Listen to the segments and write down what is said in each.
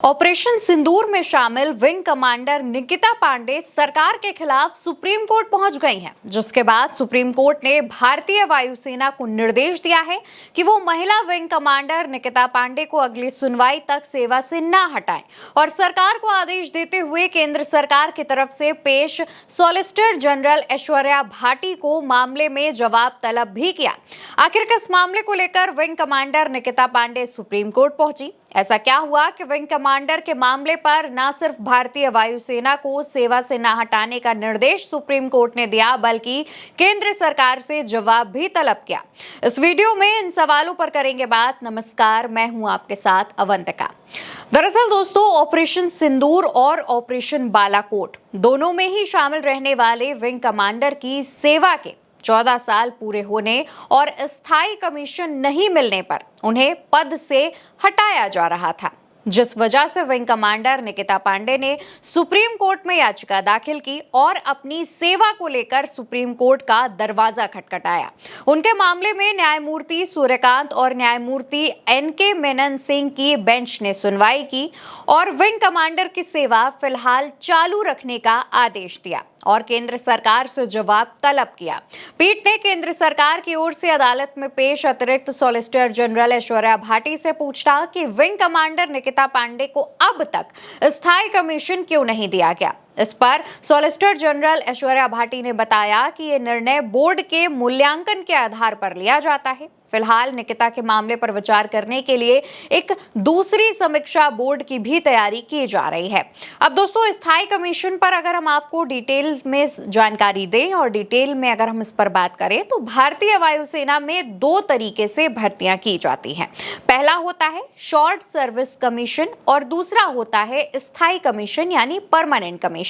Operation सिंदूर में शामिल wing commander Nikita Pandey सरकार के खिलाफ सुप्रीम कोर्ट पहुंच गई हैं, जिसके बाद सुप्रीम कोर्ट ने भारतीय वायुसेना को निर्देश दिया है कि वो महिला विंग कमांडर निकिता पांडे को अगली सुनवाई तक सेवा से न हटाएं और सरकार को आदेश देते हुए केंद्र सरकार की तरफ से पेश सॉलिसिटर जनरल ऐश्वर्या भाटी को मामले में जवाब तलब भी किया। आखिर किस मामले को लेकर wing commander Nikita Pandey supreme court पहुंची? ऐसा क्या हुआ कि विंग कमांडर के मामले पर न सिर्फ भारतीय वायुसेना को सेवा से न हटाने का निर्देश सुप्रीम कोर्ट ने दिया, बल्कि केंद्र सरकार से जवाब भी तलब किया। इस वीडियो में इन सवालों पर करेंगे बात। नमस्कार, मैं हूं आपके साथ अवंतिका। दरअसल दोस्तों, ऑपरेशन सिंदूर और ऑपरेशन बालाकोट दोनों में ही शामिल रहने वाले विंग कमांडर की सेवा के 14 साल पूरे होने और स्थायी कमीशन नहीं मिलने पर उन्हें पद से हटाया जा रहा था, जिस वजह से विंग कमांडर निकिता पांडे ने सुप्रीम कोर्ट में याचिका दाखिल की और अपनी सेवा को लेकर सुप्रीम कोर्ट का दरवाजा खटखटाया। उनके मामले में न्यायमूर्ति सूर्यकांत और न्यायमूर्ति एनके मेनन सिंह की बेंच ने सुनवाई की और विंग कमांडर की सेवा फिलहाल चालू रखने का आदेश दिया और केंद्र सरकार से जवाब तलब किया। पीठ ने केंद्र सरकार की ओर से अदालत में पेश अतिरिक्त सॉलिसिटर जनरल ऐश्वर्या भाटी से पूछा कि विंग कमांडर निकिता पांडे को अब तक स्थायी कमीशन क्यों नहीं दिया गया। इस पर सॉलिसिटर जनरल ऐश्वर्या भाटी ने बताया कि ये निर्णय बोर्ड के मूल्यांकन के आधार पर लिया जाता है। फिलहाल निकिता के मामले पर विचार करने के लिए एक दूसरी समीक्षा बोर्ड की भी तैयारी की जा रही है। अब दोस्तों, स्थायी कमीशन पर अगर हम आपको डिटेल में जानकारी दें और डिटेल में अगर हम इस पर बात करें तो भारतीय वायुसेना में दो तरीके से भर्तियां की जाती हैं। पहला होता है शॉर्ट सर्विस कमीशन और दूसरा होता है स्थायी कमीशन यानी परमानेंट कमीशन।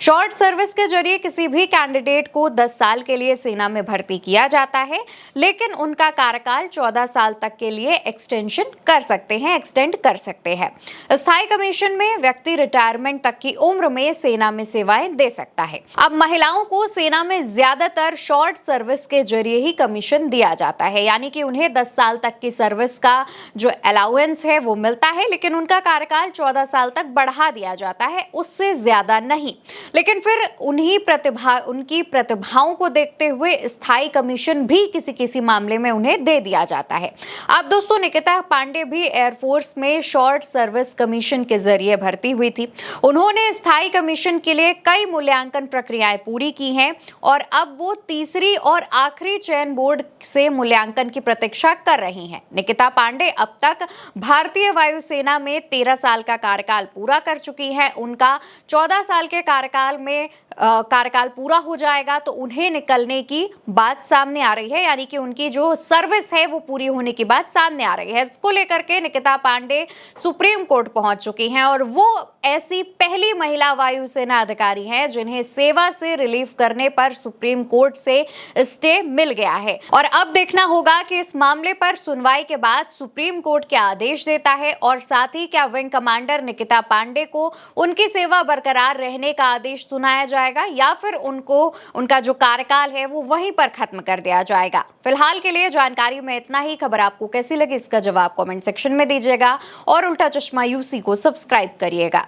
शॉर्ट सर्विस के जरिए किसी भी कैंडिडेट को 10 साल के लिए सेना में भर्ती किया जाता है, लेकिन उनका कार्यकाल 14 साल तक के लिए एक्सटेंड कर सकते हैं। स्थायी कमीशन में व्यक्ति रिटायरमेंट तक की उम्र में सेना में सेवाएं दे सकता है। अब महिलाओं को सेना में ज्यादातर शॉर्ट सर्विस के जरिए ही कमीशन दिया जाता है, यानी कि उन्हें 10 साल तक की सर्विस का जो अलाउंस है वो मिलता है, लेकिन उनका कार्यकाल 14 साल तक बढ़ा दिया जाता है, उससे ज्यादा नहीं। लेकिन फिर उनकी प्रतिभाओं को देखते हुए स्थायी कमीशन भी किसी मामले में उन्हें दे दिया जाता है। अब दोस्तों, निकिता पांडे भी एयरफोर्स में शॉर्ट सर्विस कमीशन के जरिए भर्ती हुई थी। उन्होंने स्थायी कमीशन के लिए कई मूल्यांकन प्रक्रियाएं पूरी की हैं और अब वो तीसरी और आखिरी चयन बोर्ड से मूल्यांकन की प्रतीक्षा कर रही हैं। निकिता पांडे अब तक भारतीय वायुसेना में 13 साल का कार्यकाल पूरा कर चुकी है। उनका 14 साल के कार्यकाल पूरा हो जाएगा तो उन्हें निकलने की बात सामने आ रही है, यानी कि उनकी जो सर्विस है वो पूरी होने की बात सामने आ रही है। इसको लेकर के निकिता पांडे सुप्रीम कोर्ट पहुंच चुकी हैं और वो ऐसी पहली महिला वायुसेना अधिकारी हैं जिन्हें सेवा से रिलीव करने पर सुप्रीम कोर्ट से स्टे मिल गया है। और अब देखना होगा कि इस मामले पर सुनवाई के बाद सुप्रीम कोर्ट क्या आदेश देता है और साथ ही क्या विंग कमांडर निकिता पांडे को उनकी सेवा बरकरार रहने का आदेश सुनाया जाएगा या फिर उनका जो कार्यकाल है वो वहीं पर खत्म कर दिया जाएगा। फिलहाल के लिए जानकारी में इतना ही। खबर आपको कैसी लगी इसका जवाब कमेंट सेक्शन में दीजिएगा और उल्टा चश्मा यूसी को सब्सक्राइब करिएगा।